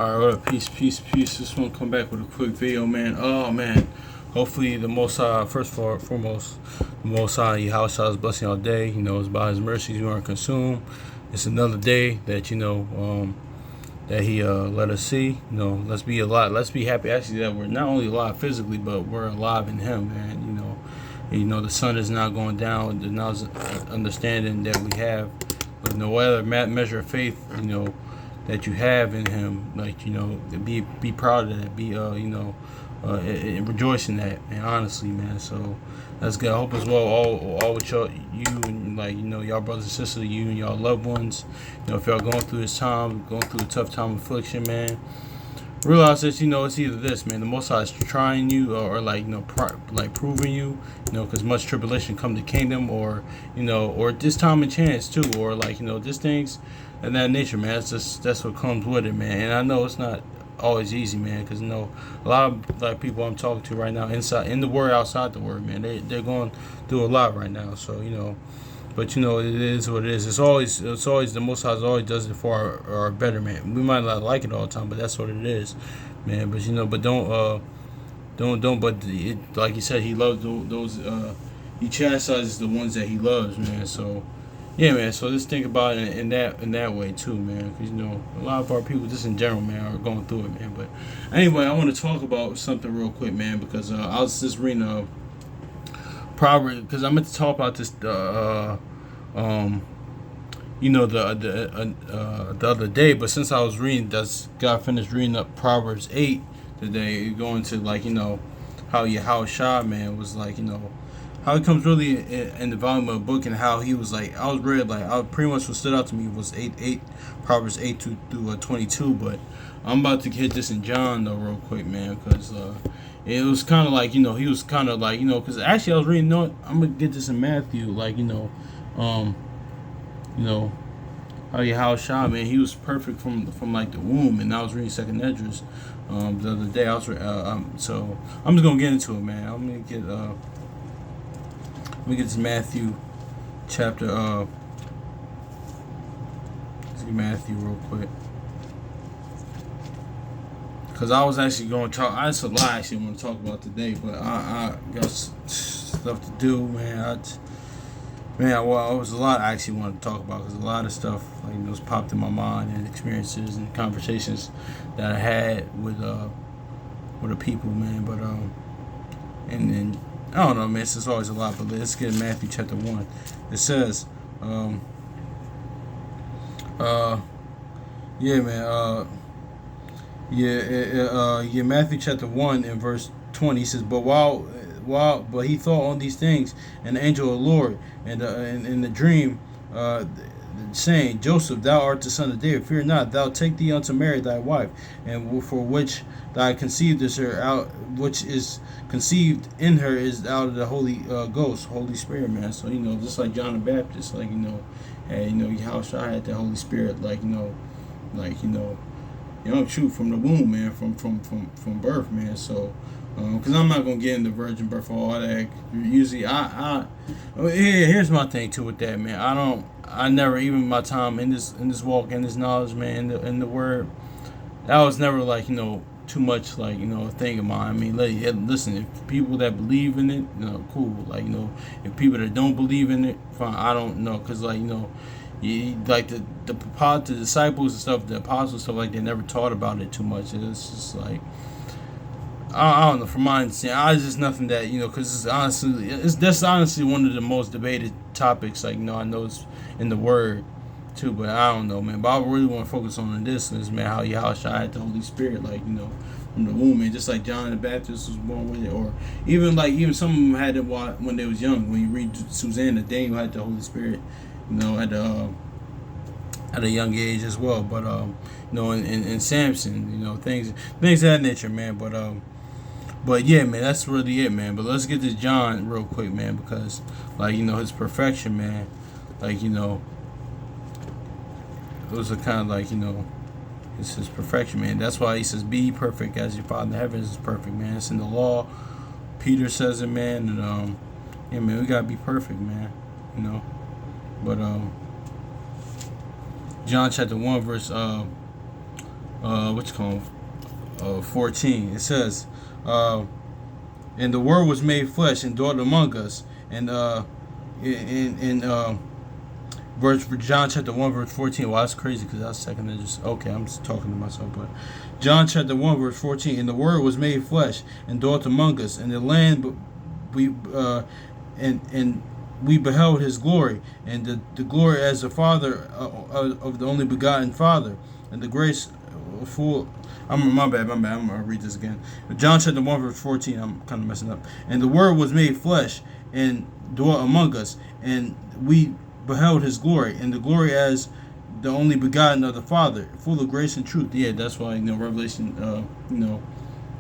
All right, well, peace. Just want to come back with a quick video, man. Oh, man. Hopefully, the Most High, first and foremost, the Most High, Yahweh is blessing all day. It's by His mercies you aren't consumed. It's another day that, that He let us see. Let's be alive. Let's be happy, actually, that we're not only alive physically, but we're alive in Him, man. The sun is not going down. The knowledge, understanding that we have, but no other measure of faith, that you have in Him, be proud of that, and rejoice in that, man. Honestly, man. So that's good. I hope as well all with you and y'all brothers and sisters, you and y'all loved ones. If y'all going through this time, going through a tough time of affliction, man. Realize that it's either this, man. The Most High is trying you, or proving you, because much tribulation come to kingdom, or or this time and chance too, or just things of that nature, man. That's what comes with it, man. And I know it's not always easy, man, because a lot of people I'm talking to right now, inside in the word, outside the word, man, they're going through a lot right now. So but it is what it is. It's always the Most High always does it for our betterment. We might not like it all the time, but that's what it is, man. But don't. But like he said, He loves those. He chastises the ones that He loves, man. So yeah, man. So just think about it in that way too, man. Because a lot of our people, just in general, man, are going through it, man. But anyway, I want to talk about something real quick, man, because I was just reading Proverbs, because I meant to talk about this the other day, but since I was got finished reading up Proverbs 8 today, going to how Yahweh man was how it comes really in the volume of the book, and how he was I was read pretty much what stood out to me was Proverbs 8 through 22, but I'm about to hit this in John though real quick, man, because it was kind of he was kind of because actually I was reading, I'm gonna get this in Matthew, how Yahweh man, He was perfect from the womb, and I was reading Second Esdras the other day. So I'm just gonna get into it, man. I'm gonna get this Matthew chapter. Let's get Matthew real quick, because I was actually going to talk. That's a lot I actually want to talk about today, but I got stuff to do, man. It was a lot I actually wanted to talk about, because a lot of stuff was popped in my mind, and experiences and conversations that I had with the people, man. But and I don't know, man. It's just always a lot. But let's get Matthew chapter 1. It says, Matthew chapter 1 and verse 20. He says, but he thought on these things, and the angel of the Lord, and in the dream, saying, Joseph, thou art the son of David, fear not, thou take thee unto Mary thy wife, and for which thy conceived is her out, which is conceived in her is out of the Holy Ghost, Holy Spirit, man. So just like John the Baptist, Yahushua had the Holy Spirit, true from the womb, man, from birth, man. So because I'm not gonna get into virgin birth or all that. Usually, here's my thing too with that, man. I never, even my time in this walk, in this knowledge, man, in the word, that was never too much a thing of mine. I mean, listen, if people that believe in it, cool. If people that don't believe in it, fine. I don't know, because the disciples and stuff, the apostles and stuff, they never taught about it too much. It's just I don't know, from my understanding, it's just nothing that, because that's honestly one of the most debated topics, I know it's in the word too, but I don't know, man. But I really want to focus on this, man, how Yahushua had the Holy Spirit, from the womb, man, just like John the Baptist was born with it, or even some of them had it when they was young. When you read Susanna, Daniel had the Holy Spirit, at a young age as well. But in Samson, things of that nature, man. But yeah, man, that's really it, man. But let's get to John real quick, man, because his perfection, man, those are kind of it's his perfection, man. That's why he says, be perfect as your Father in heaven is perfect, man. It's in the law. Peter says it, man. And yeah, man, we gotta be perfect, man. But John chapter 1 verse what's it called 14. It says, and the Word was made flesh and dwelt among us. And in verse for John chapter 1 verse 14. Well, that's crazy because that's second. Just okay. I'm just talking to myself, but John chapter 1 verse 14. And the Word was made flesh and dwelt among us, and the land we and we beheld his glory, and the glory as the Father of the only begotten Father, and the grace full. My bad. I'm gonna read this again. John chapter 1 verse 14. I'm kind of messing up. And the Word was made flesh and dwelt among us, and we beheld his glory, and the glory as the only begotten of the Father, full of grace and truth. Yeah, that's why Revelation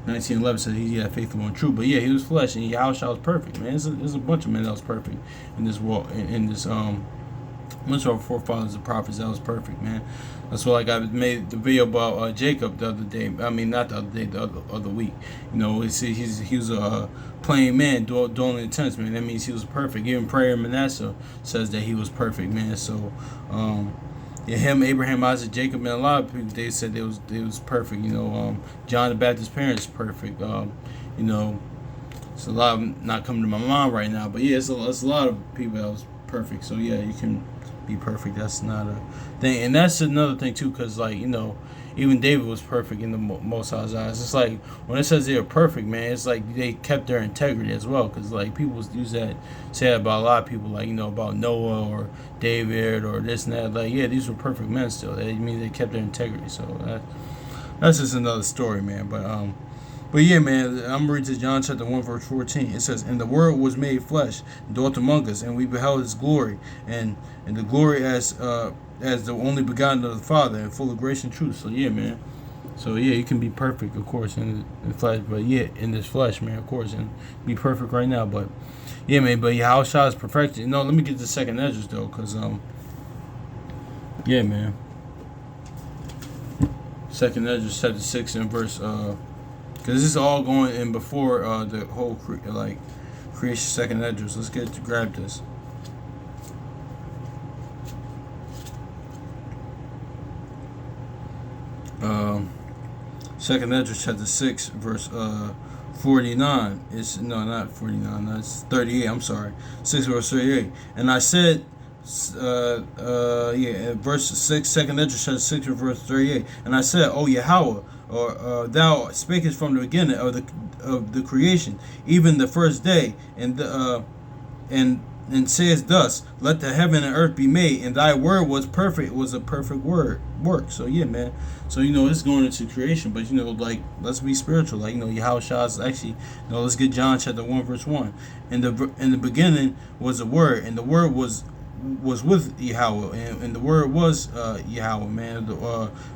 19:11 says he had faithful and true. But yeah, he was flesh, and Yahushua was perfect, man. There's a bunch of men that was perfect in this world, in this bunch of our forefathers and prophets that was perfect, man. That's why I made the video about Jacob the other day. I mean, not the other day, the other week. He was a plain man, dwelling in tents, man. That means he was perfect. Even prayer Manasseh says that he was perfect, man. So, yeah, him, Abraham, Isaac, Jacob, and a lot of people, they said they was perfect. John the Baptist's parents perfect. It's a lot of not coming to my mind right now, but yeah, it's a lot of people that was perfect. So yeah, you can be perfect. That's not a thing, and that's another thing too, because even David was perfect in the Most High's eyes. It's like when it says they were perfect, man, it's like they kept their integrity as well, because people say that about a lot of people, about Noah or David or this and that. Yeah, these were perfect men still. That means they kept their integrity. So that's just another story, man. But yeah, man, I'm reading John chapter 1 verse 14. It says, and the Word was made flesh and dwelt among us, and we beheld his glory, and the glory as the only begotten of the Father, and full of grace and truth. So yeah, man. So yeah, you can be perfect, of course, in flesh, but yeah, in this flesh, man, of course, and be perfect right now. But yeah, man, but Yahushua is perfected. Let me get the second Esdras though, because yeah, man. Second Esdras chapter 6 and verse because this is all going in before the whole creation second Esdras. Let's grab this. Second Esdras chapter 6 verse 49. It's not 49. That's 38. I'm sorry. 6 verse 38. And I said, verse 6, second Esdras chapter 6 verse 38. And I said, O Yahweh, or thou spakest from the beginning of the creation, even the first day, and sayest thus, let the heaven and earth be made, and thy word was perfect, was a perfect work. So yeah, man. So it's going into creation, but let's be spiritual. Yahushua is actually, let's get John chapter 1 verse 1. In the beginning was the Word, and the Word was with Yahweh, and the Word was Yahweh, man.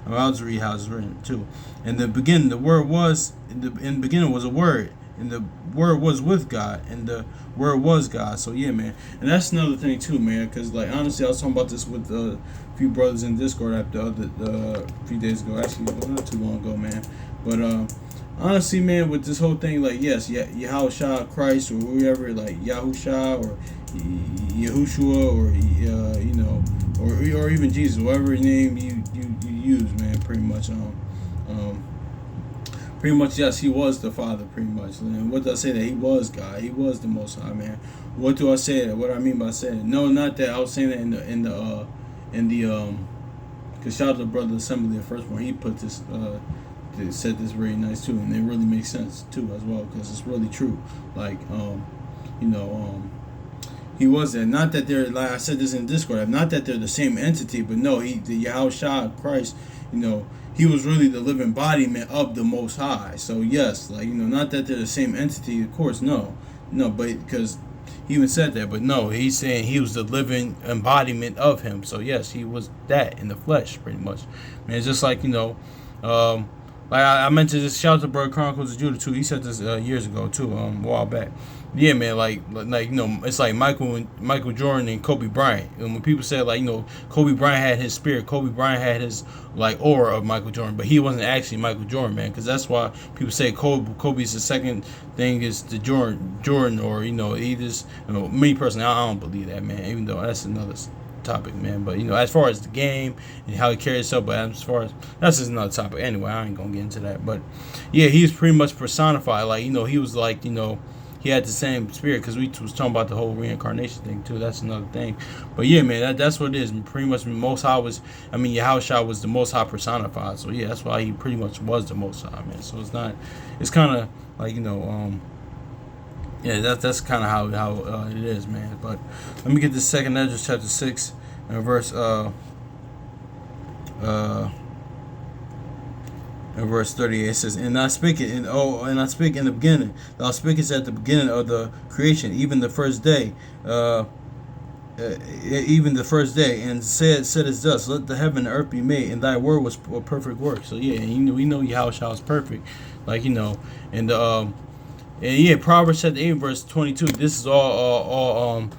I'll just read how it's written too. In the beginning, the Word was in the beginning was a Word, and the Word was with God, and the Word was God. So yeah, man. And that's another thing too, man, because honestly, I was talking about this with a few brothers in Discord after a few days ago, actually not too long ago, man. But honestly, man, with this whole thing, yes, Yahushua Christ, or whoever, Yahusha or Yahushua, or even Jesus, whatever name you use, man. Pretty much, yes, he was the Father, pretty much. And what do I say that he was God? He was the Most High, man. What do I say that? What do I mean by saying it? No, not that. I was saying that in the because shout out to the Brother Assembly, the first one. He put this, they said this very nice too, and it really makes sense too as well, because it's really true. He was there. Not that they're, like I said this in Discord, not that they're the same entity, but no, the Yahushua Christ, he was really the living embodiment of the Most High. So yes, not that they're the same entity, of course, no, but because he even said that, but no, he's saying he was the living embodiment of him. So yes, he was that in the flesh, pretty much. Man, it's just I mentioned this. Shout out to Brother Chronicles of Judah too. He said this years ago too, a while back. Yeah, man, it's like Michael Jordan and Kobe Bryant. And when people say Kobe Bryant had his spirit, Kobe Bryant had his aura of Michael Jordan, but he wasn't actually Michael Jordan, man. Because that's why people say Kobe's the second thing is the Jordan, or he just me personally, I don't believe that, man. Even though that's another topic, man. But as far as the game and how he carries himself, but as far as that's just another topic. Anyway, I ain't gonna get into that. But yeah, he's pretty much personified. Like he was like he had the same spirit because we was talking about the whole reincarnation thing too. That's another thing. But yeah, man, that's what it is. Pretty much, Most High was. Yahushua was the Most High personified. So yeah, that's why he pretty much was the Most High, man. So it's not. It's kind of like yeah, that's kind of how it is, man. But let me get this second Ezra chapter 6 and verse in verse 38 it says, and I speak it and I speak in the beginning. Thou speakest at the beginning of the creation, even the first day, and said as thus, let the heaven and earth be made, and thy word was a perfect work. So yeah, we know Yahushua is perfect, and yeah, Proverbs chapter 8 verse 22. This is all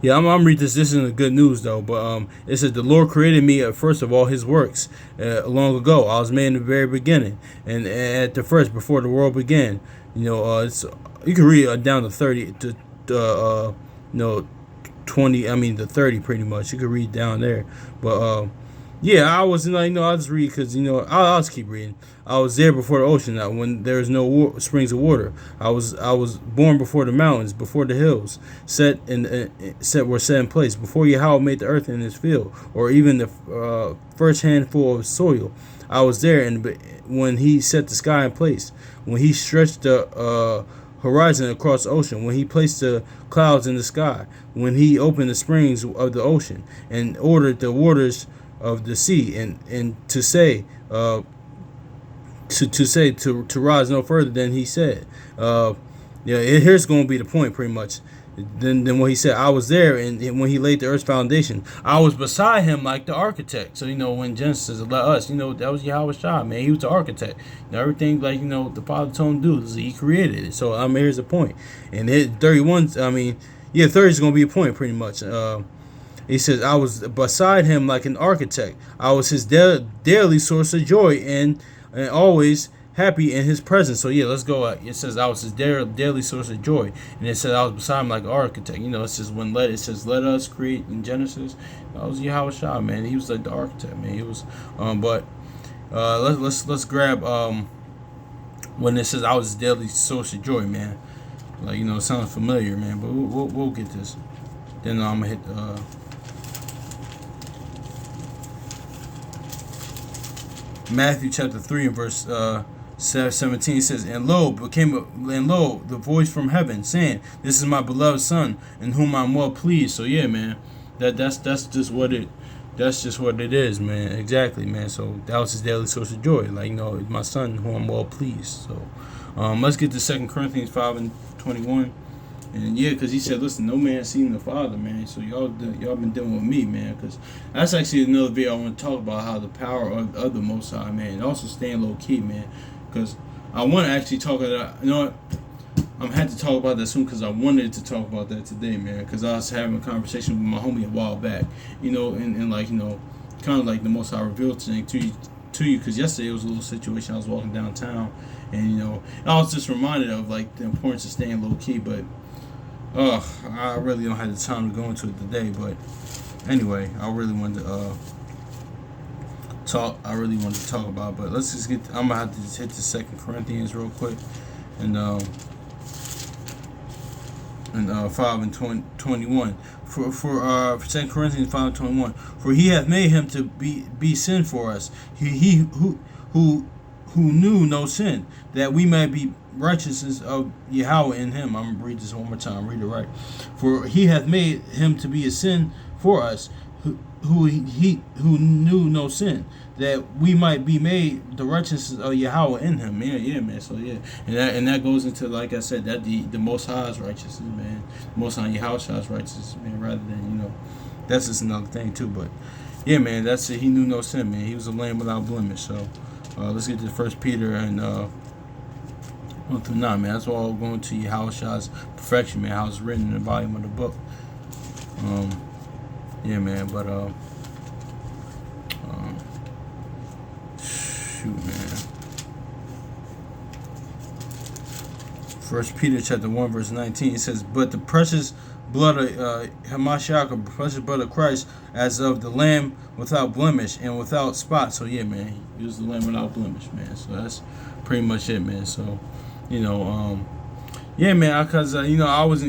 yeah, I'm reading this. This isn't good news though, but it says the Lord created me at first of all His works long ago. I was made in the very beginning, and at the first before the world began. It's you can read it down to 30 to 20. The 30 pretty much. You can read down there, but yeah, I was I'll just read because I'll just keep reading. I was there before the ocean, when there was no springs of water. I was born before the mountains, before the hills were set in place, before Yahweh made the earth and its field, or even the first handful of soil. I was there, and when He set the sky in place, when He stretched the horizon across the ocean, when He placed the clouds in the sky, when He opened the springs of the ocean and ordered the waters of the sea, and to rise no further than He said. Here's going to be the point, pretty much. Then what He said, I was there, and when He laid the earth's foundation, I was beside Him like the architect. So when Genesis let us, that was Yahweh's job, man. He was the architect. Everything the Father told him to do, He created it. So here's the point. And 31, 30 is going to be a point, pretty much. He says, I was beside Him like an architect. I was His daily source of joy, and always happy in His presence. So yeah, let's go. It says I was His daily source of joy, and it says I was beside Him like an architect. It says let us create in Genesis. That was Yahushua, man. He was like the architect, man. He was. Let's grab when it says I was His daily source of joy, man. It sounds familiar, man. But we'll get this. Then I'm gonna hit. Matthew chapter 3 and verse 17 says, and lo, the voice from heaven saying, this is my beloved Son, in whom I'm well pleased. So yeah, man, that's just what it is, man. Exactly, man. So that was His daily source of joy. My Son, whom I'm well pleased. So let's get to 2 Corinthians 5 and 21. And yeah, because He said, listen, no man seen the Father, man. So y'all been dealing with me, man. Because that's actually another video I want to talk about, how the power of the Most High, man. And also staying low key, man. Because I want to actually talk about, I'm going to have to talk about that soon, because I wanted to talk about that today, man. Because I was having a conversation with my homie a while back, and kind of like the Most High revealed thing to you. Because yesterday it was a little situation. I was walking downtown, and I was just reminded of the importance of staying low key, but I really don't have the time to go into it today. But anyway, I really wanted to talk. I really wanted to talk about it, but let's just get. I'm gonna have to just hit the 2 Corinthians real quick, and 5 and 21. For 2 Corinthians 5 and 21. For He hath made Him to be sin for us. He who knew no sin, that we might be righteousness of Yahweh in Him. I'm gonna read this one more time. Read it right. For He hath made Him to be a sin for us, who knew no sin, that we might be made the righteousness of Yahweh in Him. Yeah, man. So yeah, and that goes into, like I said, that the Most High's righteousness, man. The Most High Yahweh's righteousness, man. Rather than that's just another thing too. But yeah, man, that's it. He knew no sin, man. He was a lamb without blemish. So let's get to 1 Peter and 1 through 9, man. That's all going to Yahweh's perfection, man. How it's written in the volume of the book. Yeah, man. But shoot, man. 1 Peter chapter 1 verse 19, it says, but the precious blood of Hamashiach, precious blood of Christ, as of the Lamb without blemish and without spot. So yeah, man, he was the Lamb without blemish, man. So that's pretty much it, man. So, you know, yeah, man, because I was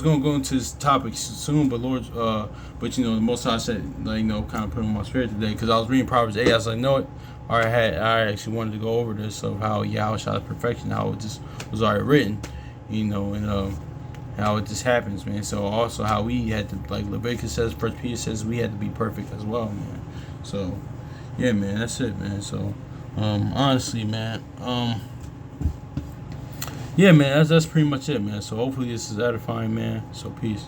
gonna go into this topic soon, but but the Most High said, kind of put on my spirit today, because I was reading Proverbs 8. I was like, no, I actually wanted to go over this of how Yahushua's perfection, how it just was already written, and how it just happens, man. So also how we had to, like Leviticus says, First Peter says, we had to be perfect as well, man. So yeah, man, that's it, man. So honestly, man, yeah, man, that's pretty much it, man. So hopefully this is edifying, man. So peace.